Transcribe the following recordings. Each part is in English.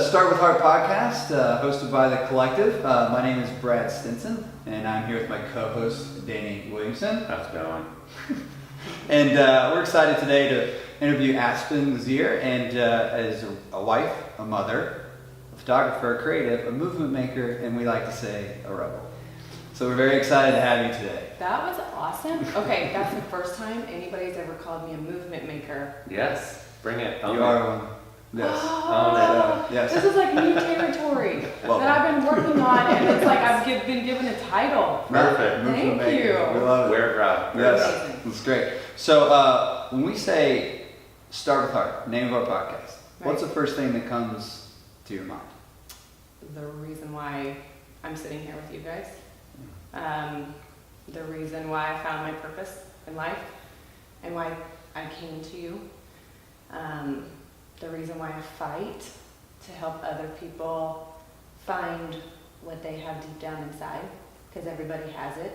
Start With Heart podcast, hosted by The Collective. My name is Brad Stinson, and I'm here with my co-host, Danny Williamson. How's it going? And we're excited today to interview Aspen Luzier, and as a wife, a mother, a photographer, a creative, a movement maker, and we like to say a rebel. So we're very excited to have you today. That was awesome. Okay, that's the first time anybody's ever called me a movement maker. Yes, bring it. You are one. Yes. Yes. This is like new territory Welcome. that I've been working on, and it's like I've been given a title. Perfect. Thank Movement you. maker. We love it. Wear it proud. Yes, it's great. So when we say Start With Heart, name of our podcast, what's the first thing that comes to your mind? The reason why I'm sitting here with you guys. The reason why I found my purpose in life and why I came to you. The reason why I fight to help other people find what they have deep down inside, because everybody has it.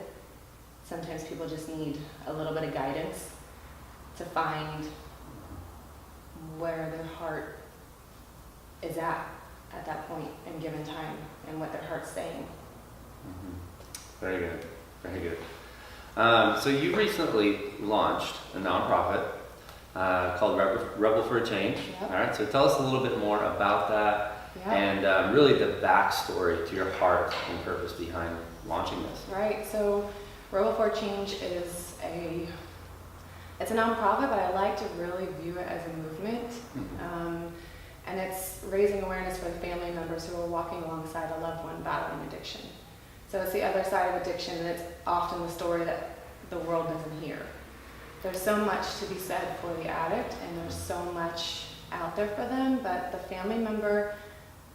Sometimes people just need a little bit of guidance to find where their heart is at that point in given time and what their heart's saying. Mm-hmm. Very good. Very good. So you recently launched a nonprofit called Rebel for a Change. Yep. All right. So tell us a little bit more about that and really the backstory to your heart and purpose behind launching this. Right. So Rebel for a Change is it's a nonprofit, but I like to really view it as a movement. Mm-hmm. And it's raising awareness for the family members who are walking alongside a loved one battling addiction. So it's the other side of addiction, and it's often the story that the world doesn't hear. There's so much to be said for the addict, and there's so much out there for them, but the family member,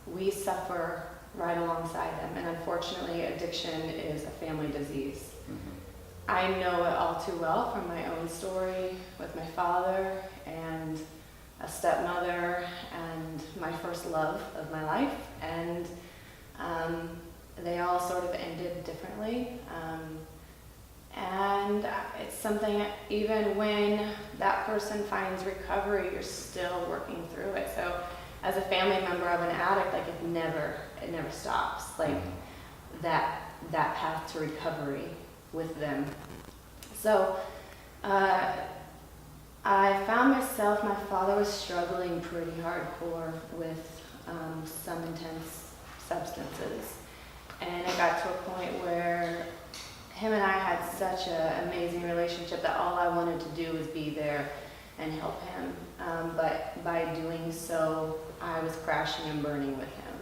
we suffer right alongside them, and unfortunately addiction is a family disease. Mm-hmm. I know it all too well from my own story with my father and a stepmother and my first love of my life, and they all sort of ended differently. And it's something, even when that person finds recovery, you're still working through it. So as a family member of an addict, like it never stops. Like that path to recovery with them. So I found myself, my father was struggling pretty hardcore with some intense substances. And it got to a point where him and I had such an amazing relationship that all I wanted to do was be there and help him. But by doing so, I was crashing and burning with him.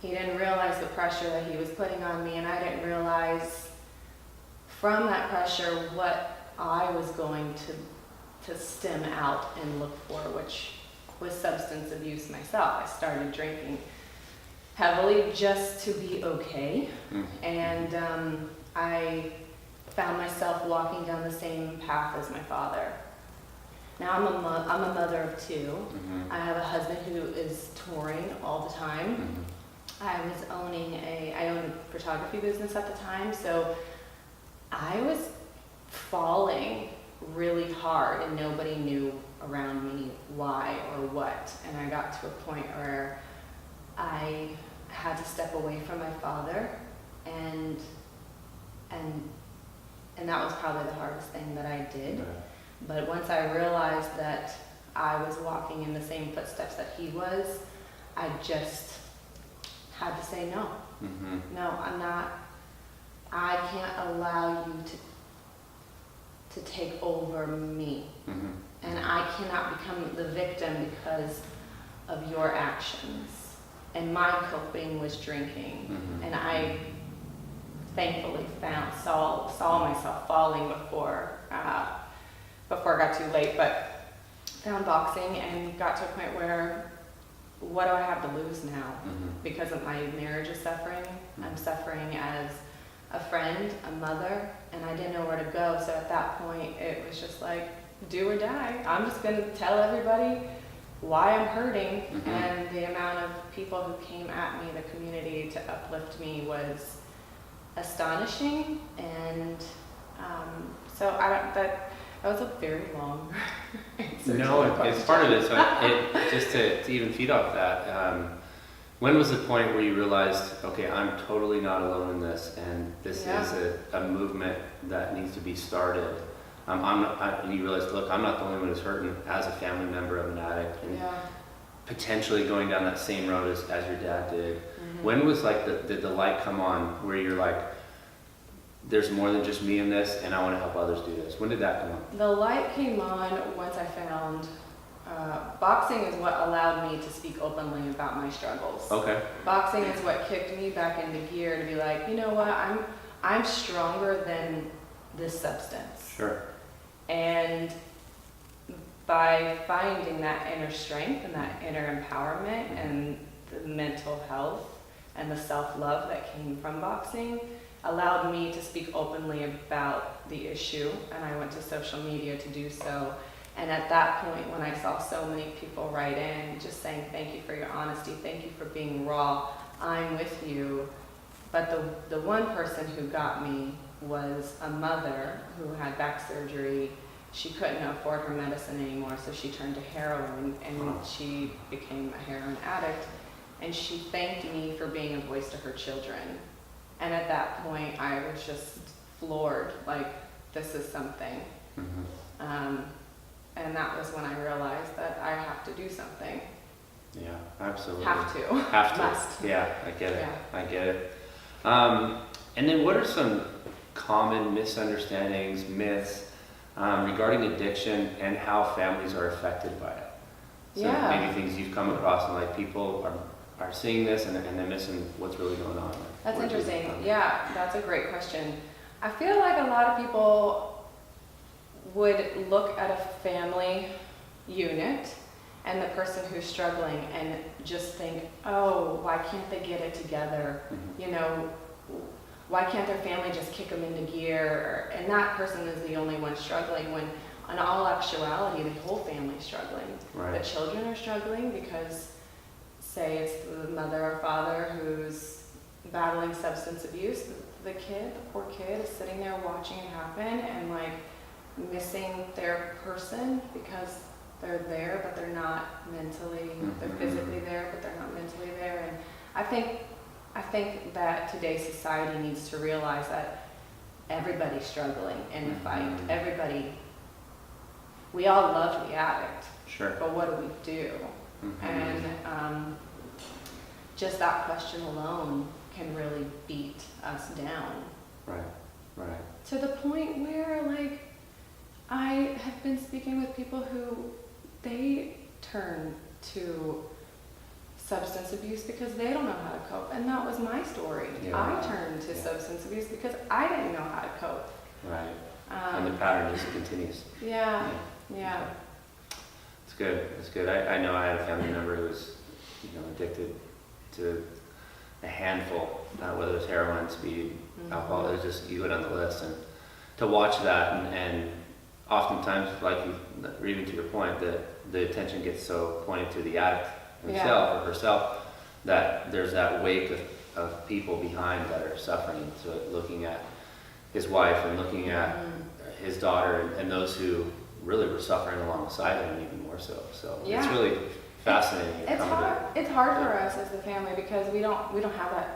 He didn't realize the pressure that he was putting on me, and I didn't realize from that pressure what I was going to stem out and look for, which was substance abuse myself. I started drinking heavily just to be okay. Mm-hmm. And I found myself walking down the same path as my father. Now I'm a mother of two. Mm-hmm. I have a husband who is touring all the time. Mm-hmm. I owned a photography business at the time, so I was falling really hard and nobody knew around me why or what. And I got to a point where I had to step away from my father, and that was probably the hardest thing that I did. Yeah. But once I realized that I was walking in the same footsteps that he was, I just had to say no. Mm-hmm. No, I'm not. I can't allow you to take over me. Mm-hmm. And I cannot become the victim because of your actions. And my coping was drinking. Mm-hmm. And I thankfully saw myself falling before it got too late, but found boxing and got to a point where, what do I have to lose now? Mm-hmm. Because of my marriage is suffering. Mm-hmm. I'm suffering as a friend, a mother, and I didn't know where to go. So at that point, it was just like, do or die. I'm just going to tell everybody why I'm hurting. Mm-hmm. And the amount of people who came at me, the community, to uplift me was astonishing. And so that was a very long answer. No, it's part of it. So just to even feed off that, When was the point where you realized, okay, I'm totally not alone in this, and this Yeah. is a movement that needs to be started? And you realized, look, I'm not the only one who's hurting as a family member of an addict, and Yeah. potentially going down that same road as your dad did. Mhm. When was like did the light come on where you're like, there's more than just me in this, and I want to help others do this? When did that come on? The light came on once I found boxing is what allowed me to speak openly about my struggles. Okay. Boxing is what kicked me back into gear to be like, you know what, I'm stronger than this substance. Sure. And by finding that inner strength and that inner empowerment and the mental health and the self-love that came from boxing allowed me to speak openly about the issue, and I went to social media to do so. And at that point, when I saw so many people write in just saying, thank you for your honesty, thank you for being raw, I'm with you. But the one person who got me was a mother who had back surgery. She couldn't afford her medicine anymore, so she turned to heroin, and she became a heroin addict. And she thanked me for being a voice to her children. And at that point, I was just floored, like, this is something. Mm-hmm. And that was when I realized that I have to do something. Yeah, absolutely. Have to. Have to. Must. Yeah, I get it. Yeah. I get it. And then what are some common misunderstandings, myths regarding addiction and how families are affected by it? So Yeah. maybe things you've come across and like people are seeing this and they're missing what's really going on. That's What is interesting. it? Yeah, that's a great question. I feel like a lot of people would look at a family unit and the person who's struggling and just think, oh, why can't they get it together? Mhm. You know, why can't their family just kick them into gear? And that person is the only one struggling, when in all actuality, the whole family's struggling. Right. The children are struggling because, say it's the mother or father who's battling substance abuse. The kid, the poor kid, is sitting there watching it happen and like missing their person because they're there, but they're not mentally, they're physically there, but they're not mentally there. And I think that today's society needs to realize that everybody's struggling in the fight. Everybody, we all love the addict, Sure. but what do we do? Mhm. And just that question alone can really beat us down. Right. Right. To the point where, like, I have been speaking with people who they turn to substance abuse because they don't know how to cope. And that was my story. Yeah. I turned to Yeah. substance abuse because I didn't know how to cope. Right. And the pattern just continues. Yeah, yeah. It's good. It's good. I know I had a family member who was, addicted to a handful, whether it was heroin, speed, alcohol. It was just, you go down the list, and to watch that, and oftentimes, like you, even to your point, that the attention gets so pointed to the addict himself or herself that there's that wake of people behind that are suffering. So looking at his wife and looking at his daughter and those who really were suffering alongside him even more so. So it's Yeah. really fascinating. It's hard. It's hard for us as the family because we don't have that.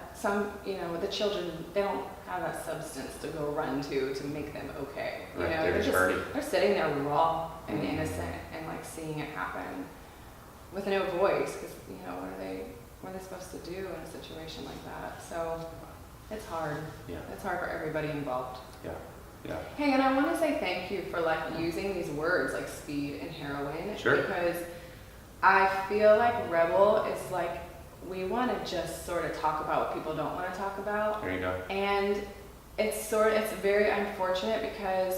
The children, they don't have that substance to go run to make them okay. Right, they're just hurting. They're sitting there raw and innocent and like seeing it happen with no voice because what are they supposed to do in a situation like that? So it's hard. Yeah. It's hard for everybody involved. Yeah. Yeah. Hey, and I want to say thank you for like using these words like speed and heroin. Sure. Because I feel like Rebel is like, we want to just sort of talk about what people don't want to talk about. There you go. And it's very unfortunate because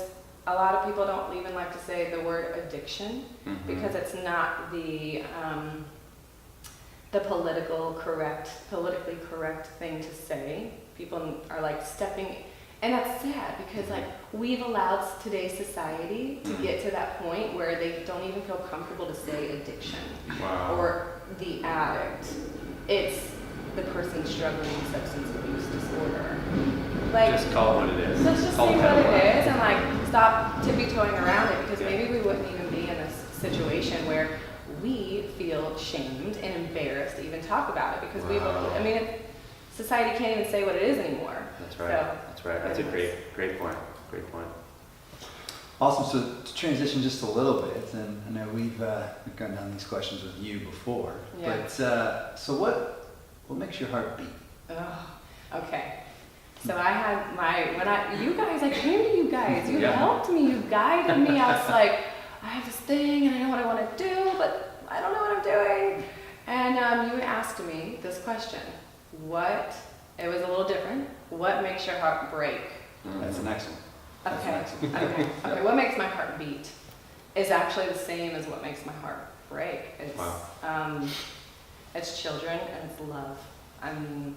a lot of people don't even like to say the word addiction because it's not the politically correct thing to say. People are like stepping, and that's sad because like we've allowed today's society to get to that point where they don't even feel comfortable to say addiction or the addict. It's the person struggling with substance abuse disorder. Like, just call it what it is. let's just Call say it what kind of it is and like stop tippy-toeing around it because Yeah. maybe we wouldn't even be in this situation where we feel shamed and embarrassed to even talk about it because Wow. society can't even say what it is anymore. That's right. So, That's right. That's a great point. Great point. Awesome. So to transition just a little bit, and I know we've gone down these questions with you before, Yeah. but so what makes your heart beat? Oh, okay. So I had I came to you guys, you Yeah. helped me, you guided me. I was like, I have this thing and I know what I want to do, but I don't know what I'm doing. And you asked me this question. It was a little different. What makes your heart break? That's an excellent. Okay, okay. What makes my heart beat is actually the same as what makes my heart break. It's, it's children and it's love. I mean,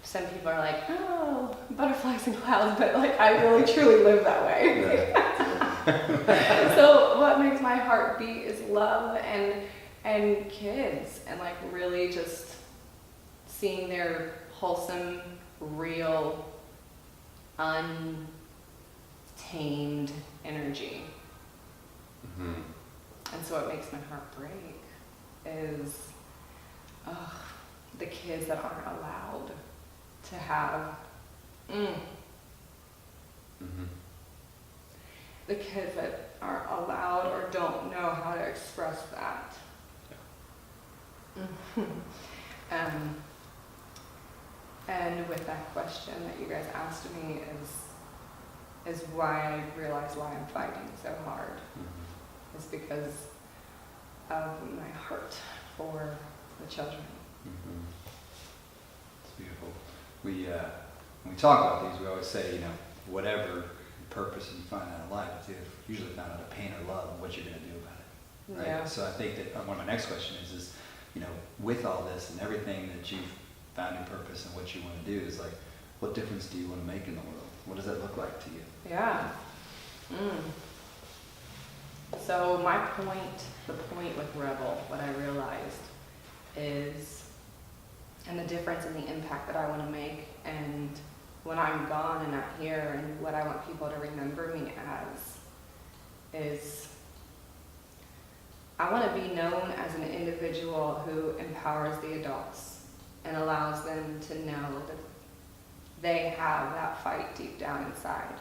some people are like, oh, butterflies and clouds, but like I really truly live that way. So what makes my heart beat is love and kids and like really just seeing their wholesome, real, untamed energy. Mm-hmm. And so what makes my heart break is the kids that aren't allowed to have the kids that aren't allowed or don't know how to express that. And with that question that you guys asked me is why I realize why I'm fighting so hard. Mm-hmm. Is because of my heart for the children. Mm-hmm. It's beautiful. When we talk about these, we always say, whatever purpose you find out in life, it's either usually found out of pain or love, and what you're going to do about it. Right? Yeah. So I think that one of my next question is, with all this and everything that you've found your purpose and what you want to do, is like, what difference do you want to make in the world? What does that look like to you? Yeah. So the point with Rebel, what I realized is, and the difference in the impact that I want to make, and when I'm gone and not here, and what I want people to remember me as, is I want to be known as an individual who empowers the adults and allows them to know that they have that fight deep down inside.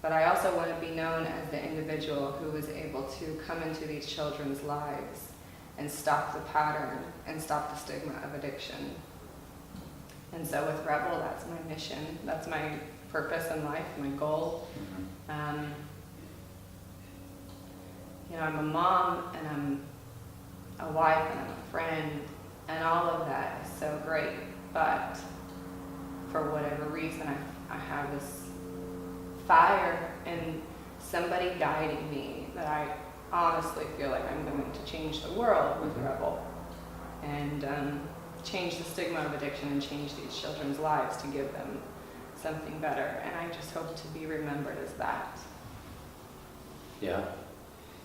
But I also want to be known as the individual who was able to come into these children's lives and stop the pattern and stop the stigma of addiction. And so with Rebel, that's my mission. That's my purpose in life, my goal. Mm-hmm. I'm a mom and I'm a wife and I'm a friend, and all of that is so great. But for whatever reason, I have this fire and somebody guiding me that I honestly feel like I'm going to change the world with Rebel and change the stigma of addiction and change these children's lives to give them something better. And I just hope to be remembered as that. Yeah.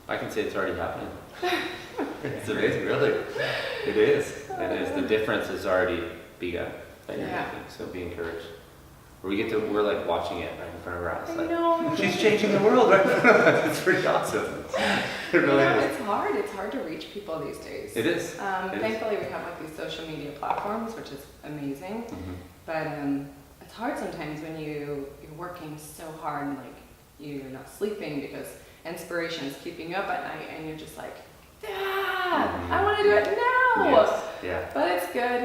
I can say it's already happening. It's amazing, really. It is. It is. The difference has already begun that you're making, so be encouraged. We're like watching it right in front of our eyes. I Like, know. she's changing the world right in front of us. It's pretty awesome. It really is. It's hard. It's hard to reach people these days. It is. Thankfully, we have like these social media platforms, which is amazing. Mm-hmm. But it's hard sometimes when you're working so hard and like you're not sleeping because inspiration is keeping you up at night, and you're just like, I want to do it now. Yes. Yeah. But it's good,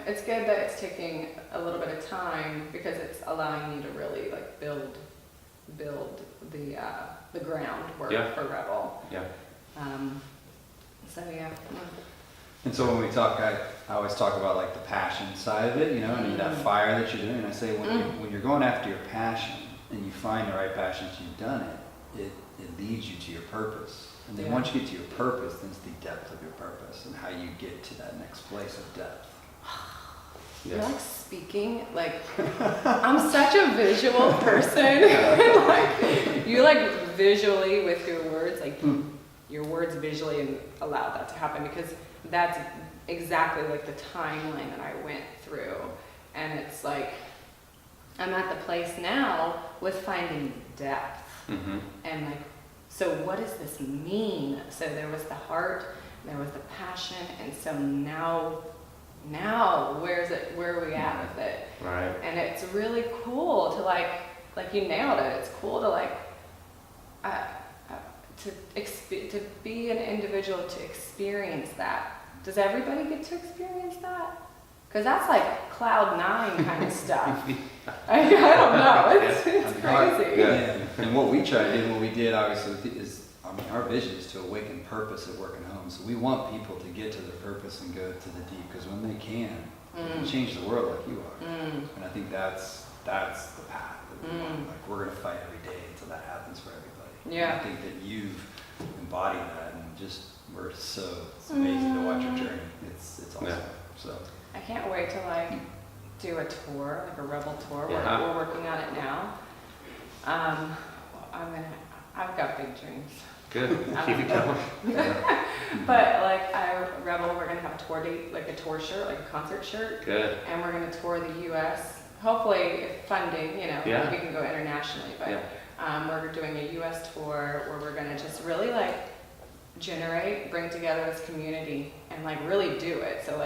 it's good that it's taking a little bit of time because it's allowing you to really like build the groundwork for Rebel. Yeah. So yeah. And so when we talk, I always talk about like the passion side of it, and that fire that you're doing. I say when you're going after your passion and you find the right passion, you've done it leads you to your purpose. And then once you get to your purpose, then it's the depth of your purpose and how you get to that next place of depth. You're like speaking, like, I'm such a visual person. Like, you like visually with your words, like your words visually and allow that to happen because that's exactly like the timeline that I went through. And it's like, I'm at the place now with finding depth and like So what does this mean? So there was the heart, there was the passion, and so now where are we at with it? Right. And it's really cool to like you nailed it. It's cool to to be an individual, to experience that. Does everybody get to experience that? Because that's like cloud 9 kind of stuff. I don't know. It's crazy. Yeah. And what we try to do, what we did obviously is, I mean, our vision is to awaken purpose at work and home. So we want people to get to their purpose and go to the deep, because when they can change the world like you are. And I think that's the path that we want. Like, we're going to fight every day until that happens for everybody. Yeah. And I think that you've embodied that, and just, it's amazing to watch your journey. It's awesome. Yeah. So I can't wait to like do a tour, like a rebel tour. Yeah. We're working on it now. I've got big dreams. Good. Keep it going. But like Rebel, we're gonna have a tour date, like a tour shirt, like a concert shirt. Good. And we're gonna tour the U.S. Hopefully, if funding, we can go internationally. But we're doing a U.S. tour where we're gonna just really like bring together this community and like really do it. So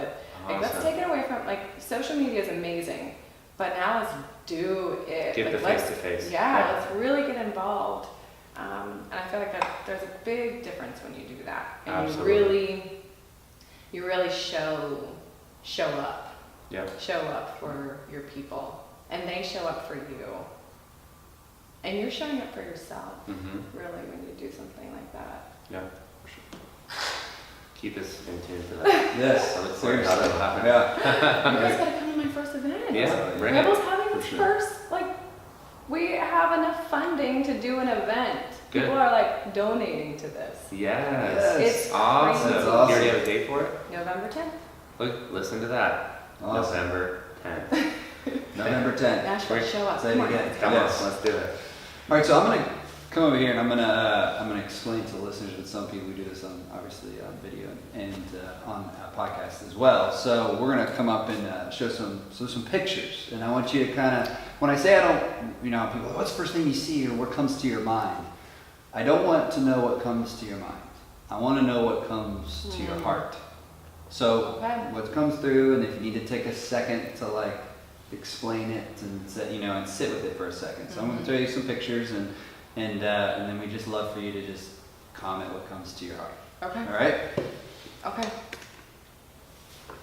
let's take it away from, like, social media is amazing, but now let's do it. Get like, the face-to-face. Yeah, let's really get involved. And I feel like that there's a big difference when you do that. And Absolutely. you really show up. Yep. Show up for your people. And they show up for you. And you're showing up for yourself, really, when you do something like that. Yeah, for sure. Keep us in tune for that. yes, I look forward to how that'll happen. Yeah. You guys gotta come to my first event. Yeah, bring Rebel's it. having its first, we have enough funding to do an event. Good. People are like donating to this. Yes. It's awesome. crazy. You already have a date for it? November 10th. Look, listen to that. Awesome. November 10th. November 10th. Nashville, show up. Say it Come on. again. Come Yes. on, let's do it. All right, so I'm gonna come over here and I'm gonna explain to the listeners, with some people we do this on obviously on video and on a podcast as well. So we're gonna come up and show some pictures, and I want you to kind of, when I say people, what's the first thing you see or what comes to your mind? I don't want to know what comes to your mind. I want to know what comes to your heart. So what comes through, and if you need to take a second to explain it and sit with it for a second. So I'm going to show you some pictures, and then we just love for you to just comment what comes to your heart. Okay. All right. Okay.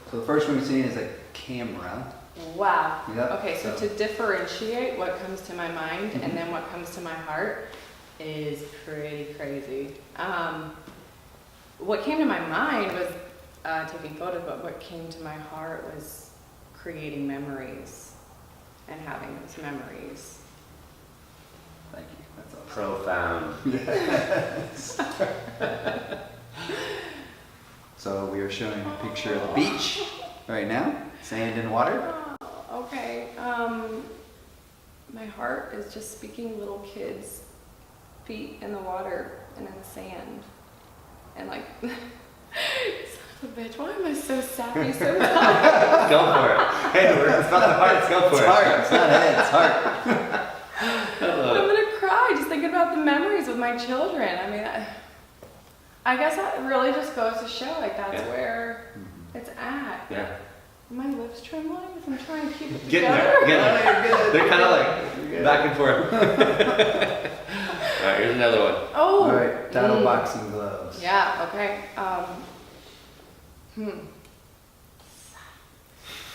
So the first one we're seeing is a camera. Wow. Yep. Okay, so to differentiate what comes to my mind and then what comes to my heart is pretty crazy. What came to my mind was taking photos, but what came to my heart was creating memories and having those memories. Thank you. That's awesome. Profound. Yes. So we are showing a picture of the beach right now, sand and water. Okay. My heart is just speaking little kids' feet in the water and in the sand. And son of a bitch, why am I so sappy so tired? Go for it. Hey, it's not the heart, let's go for It's it. heart, it's not head, it's heart. I'm gonna cry just thinking about the memories with my children. I mean, I guess that really just goes to show that's where it's at. Yeah. My lips trembling as I'm trying to keep it Getting together. there. They're kind of back and forth. All right, here's another one. Oh. All right, paddle boxing gloves. Yeah. Okay.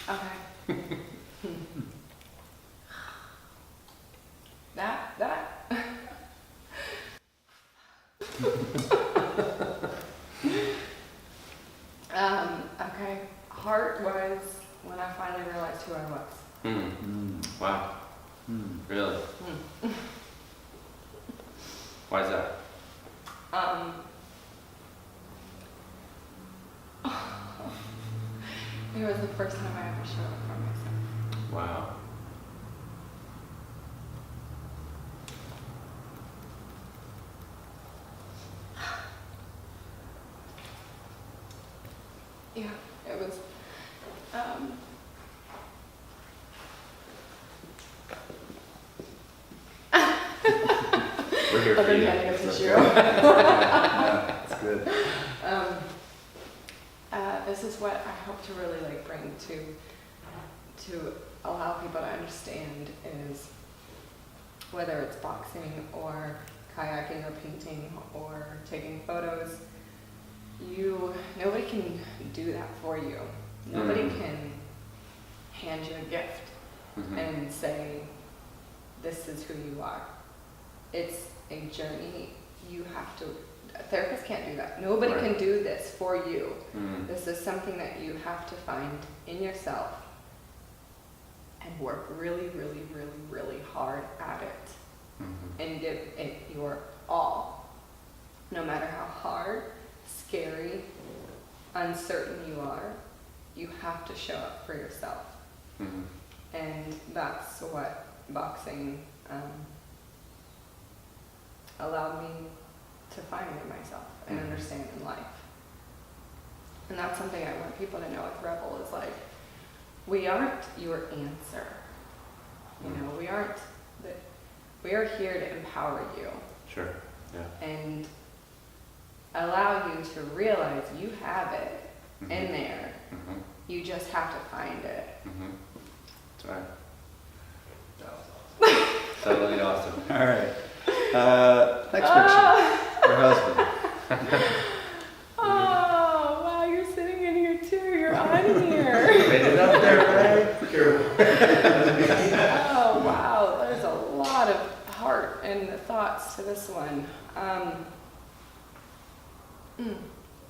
Okay. That. Okay. Heart was when I finally realized who I was. Wow. Really? Why is that? It was the first time I ever showed up for myself. Wow. Yeah, it was. We're here for Other you. than having a That's issue. Yeah, it's good. This is what I hope to really like bring to allow people to understand is whether it's boxing or kayaking or painting or taking photos, nobody can do that for you. Nobody can hand you a gift and say, this is who you are. It's a journey. You have to, a therapist can't do that. Nobody Right. can do this for you. This is something that you have to find in yourself and work really, really, really, really hard at it and give it your all. No matter how hard, scary, uncertain you are, you have to show up for yourself. And that's what boxing allowed me to find in myself and understand in life. And that's something I want people to know with Rebel is like, we aren't your answer. You know, we are here to empower you. Sure. Yeah. And allow you to realize you have it in there. You just have to find it. That's right. That was awesome. Totally awesome. All right. Next picture. Your husband. Oh, wow, you're sitting in here too. You're on here. Made it up there, right? Oh, wow, there's a lot of heart and thoughts to this one.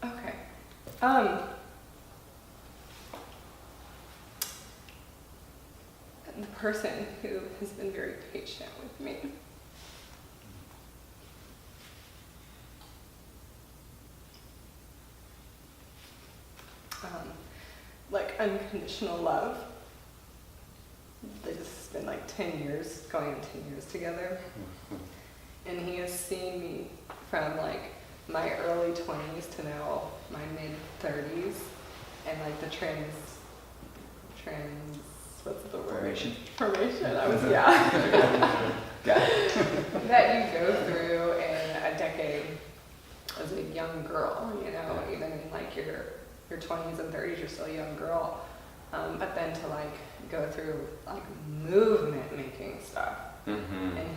Okay. The person who has been very patient with me. Like unconditional love. This has been like 10 years, going on 10 years together. And he has seen me from like my early 20s to now my mid 30s. And like the what's the word? Formation. I was, yeah. Got it. That you go through in a decade as a young girl, you know, even in like your 20s and 30s, you're still a young girl. But then to like go through like movement making stuff and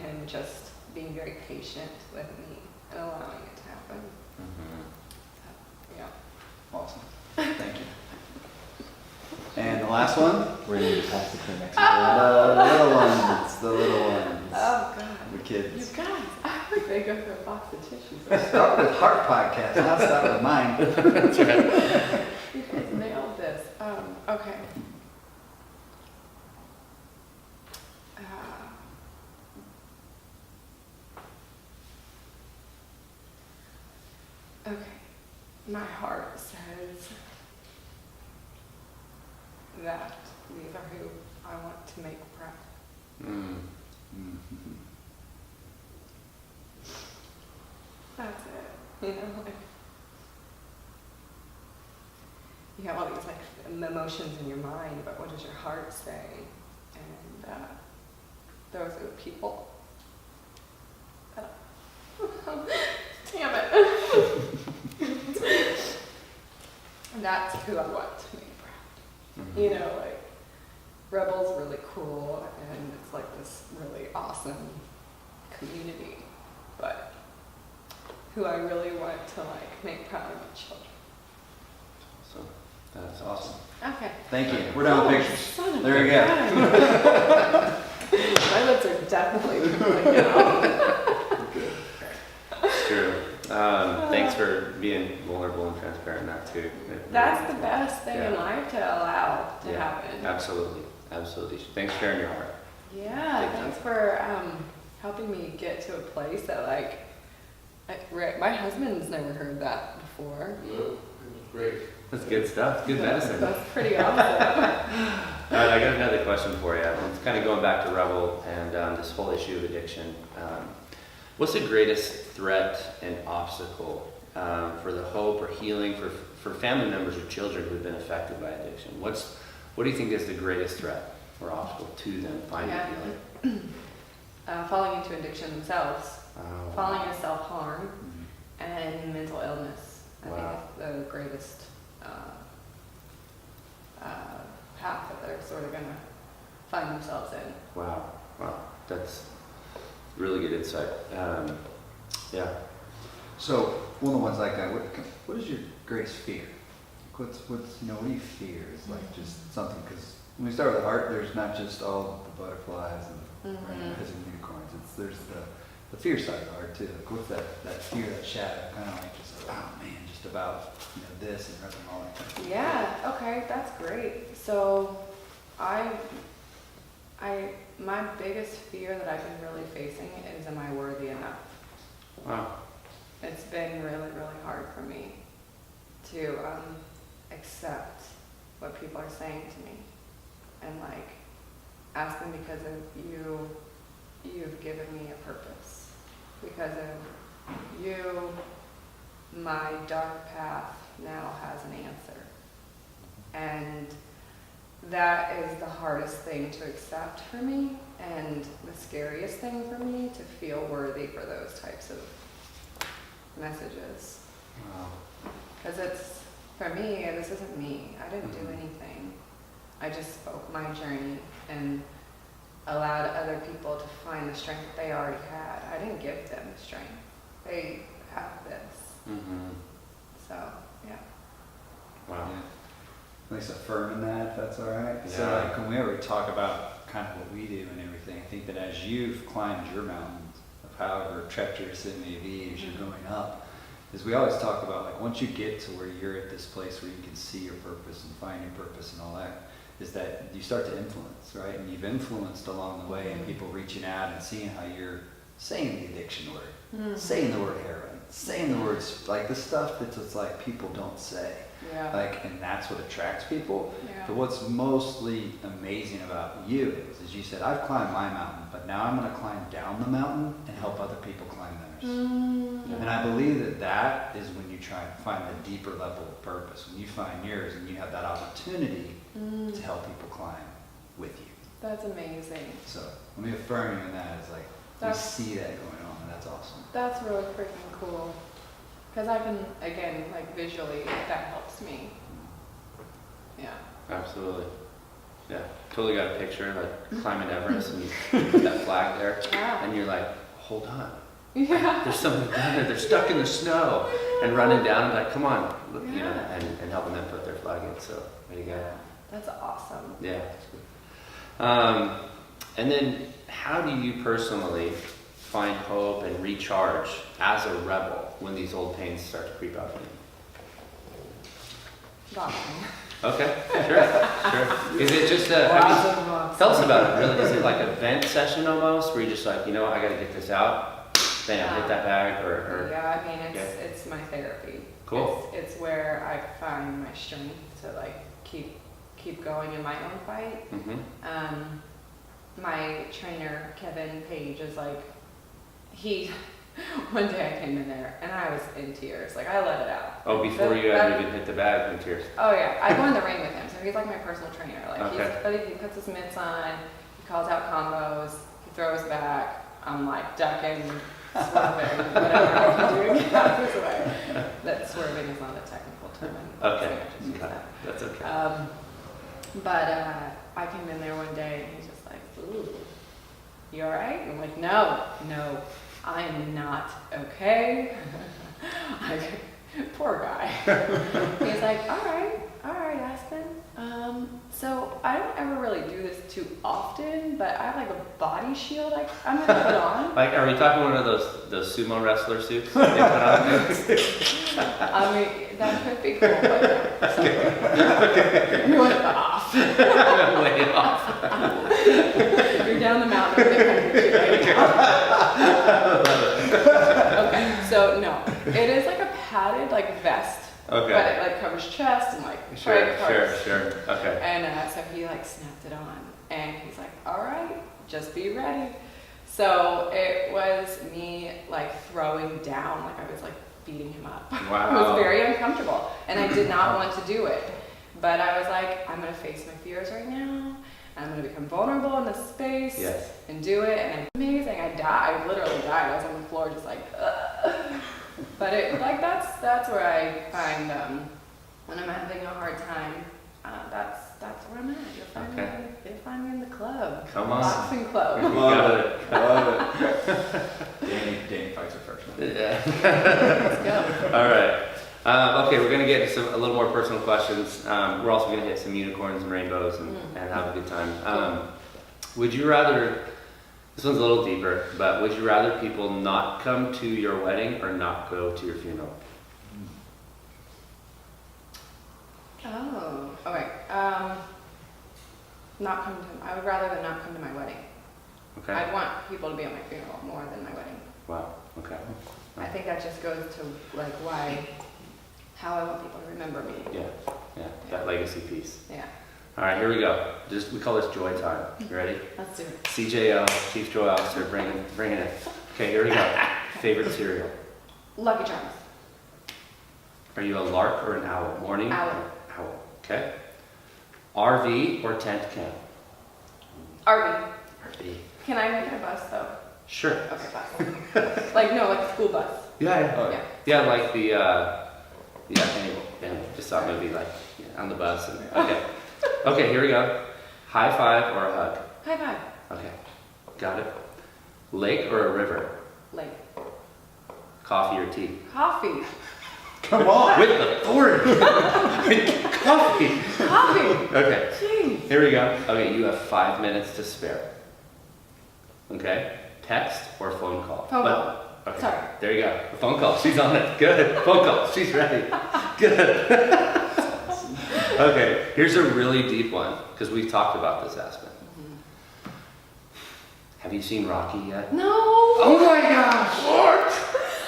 him just being very patient with me and allowing it to happen. So, yeah. Awesome. Thank you. And the last one? We're going to pass it to the next The little ones. The little ones. Oh, God. The kids. You guys, I think they go through a box of tissues. Start with Heart Podcast, not start with mine. That's right. You guys nailed this. Okay. Okay. My heart says that these are who I want to make proud. That's it. You know, like, you have all these like emotions in your mind, but what does your heart say? And those are the people. Damn it. That's who I want to make proud. You know, like Rebel's really cool and it's like this really awesome community, but who I really want to like make proud of my children. So that's awesome. Okay. Thank you. We're done with pictures. Son of There a we go. gun. My lips are definitely like, It's true. Thanks for being vulnerable and transparent in that too. That's the best thing in Yeah. life to allow to Yeah, happen. absolutely. Absolutely. Thanks for sharing your heart. Yeah, Thank thanks for helping me get to a place that like, my husband's never heard that before. No, it was great. That's good stuff. Good medicine. That's pretty awesome. All right, I got another question for you. It's kind of going back to Rebel and this whole issue of addiction. What's the greatest threat and obstacle for the hope or healing for family members or children who've been affected by addiction? What do you think is the greatest threat or obstacle to them finding healing? Falling into addiction themselves Oh, falling into self-harm Mhm. and mental illness. I Wow. think it's the greatest path that they're sort of going to find themselves in. Wow. Wow. That's really good insight. Yeah. So one of the ones like that, what is your greatest fear? What's what do you fear? Is like just something, because when we start with the heart, there's not just all the butterflies and the rainbows and unicorns. There's the fear side of the heart too. Like what's that fear, that shadow, kind of like just oh man, just about this and nothing all that kind of Yeah, okay, that's great. So my biggest fear that I've been really facing is, am I worthy enough? Wow. It's been really, really hard for me to accept what people are saying to me and like ask them, because of you've given me a purpose. Because of you, my dark path now has an answer. And that is the hardest thing to accept for me, and the scariest thing for me, to feel worthy for those types of messages. Wow. Because it's, for me, this isn't me. I didn't do anything. I just spoke my journey and allowed other people to find the strength that they already had. I didn't give them the strength. They have this. Mm-hmm. So, yeah. Wow. Yeah. At least affirming that, if that's all right. So Yeah. like when we ever talk about kind of what we do and everything, I think that as you've climbed your mountains, of however treacherous it may be as you're going up, is we always talk about like once you get to where you're at this place where you can see your purpose and find your purpose and all that, is that you start to influence, right? And you've influenced along the way, and people reaching out and seeing how you're saying the addiction word, saying the word heroin, saying the words, like the stuff that's just like people don't say. Yeah. Like, and that's what attracts people. Yeah. But what's mostly amazing about you is you said, I've climbed my mountain, but now I'm going to climb down the mountain and help other people climb theirs. And I believe that is when you try and find the deeper level of purpose, when you find yours and you have that opportunity to help people climb with you. That's amazing. So let me affirm you in that is like, That's- we see that going on, and that's awesome. That's really freaking cool. Because I can, again, like visually, that helps me. Yeah. Absolutely. Yeah. Totally got a picture, like climbing Everest, and you put that flag there, Yeah. and you're like, hold on. Yeah. There's something down there. They're stuck in the snow, and running down and like, come on, look, you know, Yeah. and helping them put their flag in. So there you go. That's awesome. Yeah. And then, how do you personally find hope and recharge as a rebel when these old pains start to creep up on you? Boxing. Okay, sure. Is it just tell us about it, really. Is it like a vent session almost, where you're just like, you know, I gotta get this out, bam, hit that bag, or Yeah, I mean, Okay. it's my therapy. Cool. It's where I find my strength to like keep going in my own fight. Mm-hmm. My trainer, Kevin Page, is like, one day I came in there and I was in tears. Like, I let it out. Oh, before you ever even hit the bag in tears. Oh yeah, I go in the ring with him, so he's like my personal trainer. Like Okay. he puts his mitts on, he calls out combos, he throws back. I'm like ducking, swerving, whatever I can do to get out of his way. That swerving is not a technical term. Okay, I just use that. that's okay. But I came in there one day and he's just like, "Ooh, you all right?" I'm like, "No, I am not okay." Poor guy. He's like, all right, Aspen. So I don't ever really do this too often, but I have like a body shield I'm gonna put on. Like, are we talking one of those sumo wrestler suits they put on? I mean, that could be cool, but you went off. Way off. You're down the mountain of the country right now. Okay, so no, it is like a padded like vest, Okay. but it like covers chest and like Sure. Okay. And so he like snapped it on, and he's like, "All right, just be ready." So it was me like throwing down, like I was like beating him up. Wow. It was very uncomfortable, and I did not want to do it, but I was like, "I'm gonna face my fears right now. and I'm going to become vulnerable in this space Yes. and do it. And it's amazing. I died. I literally died. I was on the floor just like, ugh. But it, like, that's where I find when I'm having a hard time, that's where I'm at. You'll find me in the club. Come on. Boxing club. Got it. Love it. Danny fights her first one. Yeah. Let's go. All right. Okay, we're gonna get to a little more personal questions. We're also gonna hit some unicorns and rainbows and have a good time. Would you rather? This one's a little deeper, but would you rather people not come to your wedding or not go to your funeral? Oh, okay. Not come to. I would rather than not come to my wedding. Okay. I'd want people to be at my funeral more than my wedding. Wow. Okay. I think that just goes to like how I want people to remember me. Yeah. That legacy piece. Yeah. All right, here we go. We call this joy time. You ready? Let's do it. CJO, Chief Joy Officer, bring it in. Okay, here we go. Favorite cereal? Lucky Charms. Are you a lark or an owl? Morning? Owl. Owl. Okay. RV or tent camp? RV. RV. Can I make it a bus though? Sure. Okay, bus. Like a school bus. Yeah. Oh, Yeah. Yeah, like the just saw a movie like on the bus and okay. Okay, here we go. High five or a hug? High five. Okay. Got it. Lake or a river? Lake. Coffee or tea? Coffee. Come on. With authority. Coffee. Coffee. Okay. Jeez. Here we go. Okay, you have 5 minutes to spare. Okay? Text or phone call? Phone call. Okay. Sorry. There you go. A phone call. She's on it. Good. Phone call. She's ready. Good. Okay, here's a really deep one, because we've talked about this, Aspen. Have you seen Rocky yet? No. Oh my gosh! What?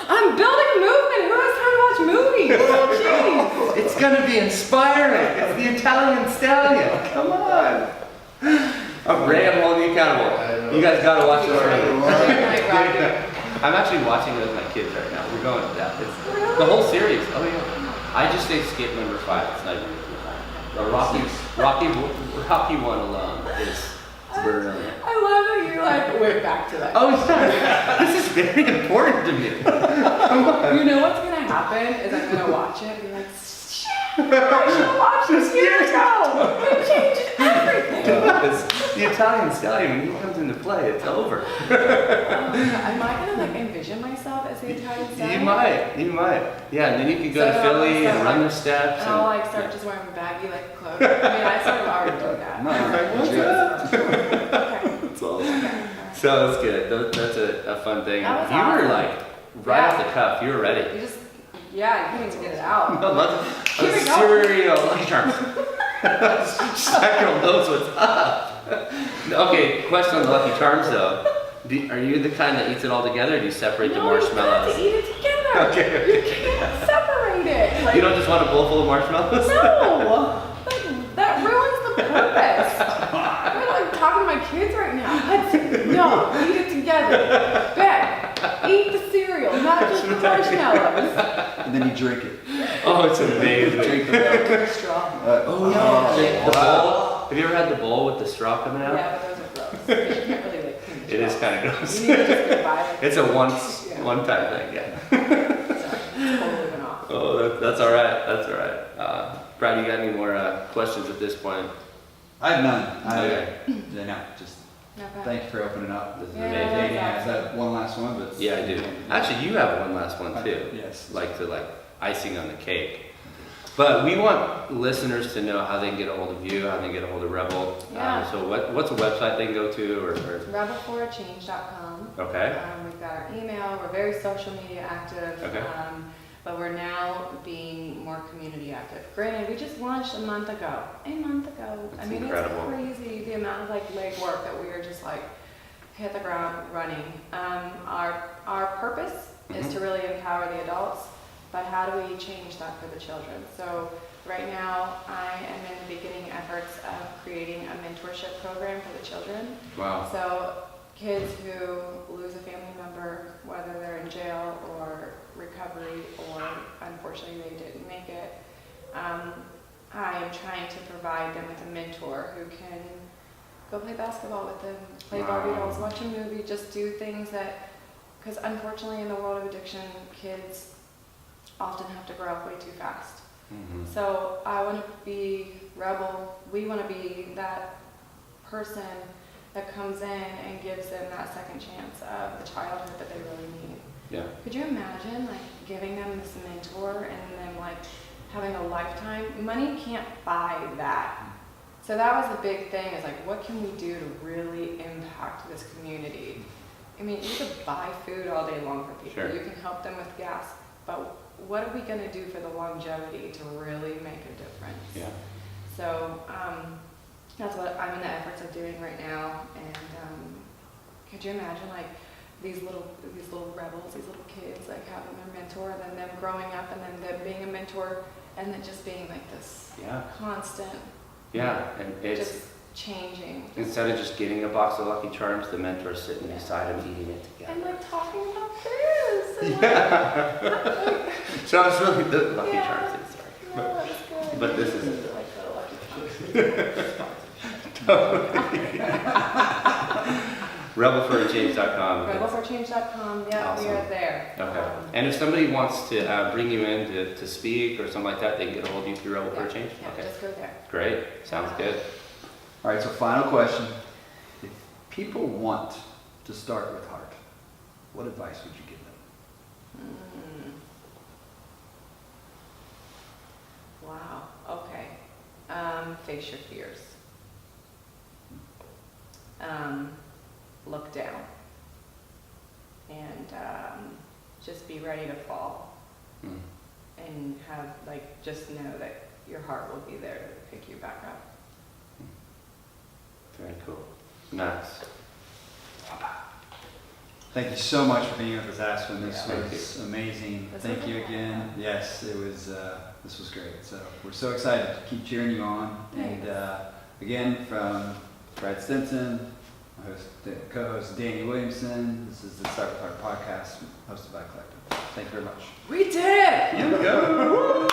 I'm building movement. Who has time to watch movies? Oh, jeez. It's gonna be inspiring. It's the Italian stallion. Come on. Ray, I'm holding you accountable. You guys gotta watch this right. I'm actually watching it with my kids right now. We're going to that. It's the whole series. Oh yeah. I just say skip number 5. It's not even Rocky 1 alone is brilliant. I love that you like went back to that. Oh, sorry. This is very important to me. You know what's gonna happen is I'm gonna watch it and be like, shit, I should have watched this years ago. It changed everything. It's the Italian stallion, when he comes into play, it's over. Am I gonna like envision myself as the Italian stallion? You might. Yeah, and then you could go to So, Philly so and run like- the steps. And I'll like start just wearing baggy like clothes. I mean, I sort of already do that. Okay. That's awesome. So that's good. That's a fun thing. That was You were awesome. like right off the cuff. You were ready. You just, yeah, you can't even get it out. No, let's Keep it going. cereal. Lucky Charms. Sacral knows what's up. Okay, question on the Lucky Charms though. Are you the kind that eats it all together, or do you separate the No, you have marshmallows? to eat it together. Okay. You can't separate it. Like, You don't just want a bowl full of marshmallows? No, like, that ruins the purpose. I'm like talking to my kids right now. No, eat it together. Ben, eat the cereal, not just the marshmallows. And then you drink it. Oh, it's amazing. Drink the milk. With a straw. The bowl. Have you ever had the bowl with the straw coming out? Yeah, but those are gross. Because you can't really like clean the It is straw. kind of gross. You need to just go buy it. It's a one-time thing, yeah. Sorry, totally went off. Oh, that's all right. That's all right. Brad, you got any more questions at this point? I have none. Okay. Yeah, no, just Okay. thank you for opening up. This is Yeah. amazing. Danny has that one last one, but Yeah, I do. Actually, you have one last one too. Yes. Like icing on the cake. But we want listeners to know how they can get a hold of you, how they can get a hold of Rebel. Yeah. So what's a website they can go to, or Rebelforachange.com. okay? We've got our email. We're very social media active. Okay. But we're now being more community active. Granted, we just launched a month ago. That's I mean, incredible. it's crazy the amount of legwork that we are just hit the ground running. Our purpose is to really empower the adults, but how do we change that for the children? So right now, I am in the beginning efforts of creating a mentorship program for the children. Wow. So kids who lose a family member, whether they're in jail or recovery, or unfortunately they didn't make it, I am trying to provide them with a mentor who can Go play basketball with them, play Barbie dolls, watch a movie, just do things that, because unfortunately in the world of addiction, kids often have to grow up way too fast. Mm-hmm. So I want to be Rebel. We want to be that person that comes in and gives them that second chance of the childhood that they really need. Yeah. Could you imagine like giving them this mentor and then like having a lifetime? Money can't buy that. So that was the big thing, is like, what can we do to really impact this community? I mean, you could buy food all day long for people. Sure. You can help them with gas, but what are we going to do for the longevity to really make a difference? Yeah. So that's what I'm in the efforts of doing right now. And could you imagine like these little rebels, these little kids, like having their mentor, and then them growing up, and then them being a mentor, and then just being like this constant. Yeah, and it's just changing. instead of just getting a box of Lucky Charms, the mentor's sitting beside him eating it together. And like talking about this. And Yeah. So it's really the Lucky Yeah. Charms thing, sorry. no, that was good. But this is like the Lucky Charms. rebelforachange.com. Rebelforchange.com. Yeah, Awesome. we are there. Okay. And if somebody wants to bring you in to speak or something like that, they can get a hold of you through Rebel for a Change? Yeah, Okay. just go there. Great. Sounds good. All right, so final question. If people want to start with heart, what advice would you give them? Wow. Okay. Face your fears. Look down. And just be ready to fall. Mm. And have, like, just know that your heart will be there to pick you back up. Very cool. Nice. Thank you so much for being with us, Aspen. This Yeah, thank was amazing. This Thank was you a lot. again. Yes, it was. This was great. So we're so excited to keep cheering you on. Thanks. And again, from Brad Stinson, my host, co-host Danny Williamson. This is the Start with Heart podcast, hosted by Collective. Thank you very much. We did it! Here we go.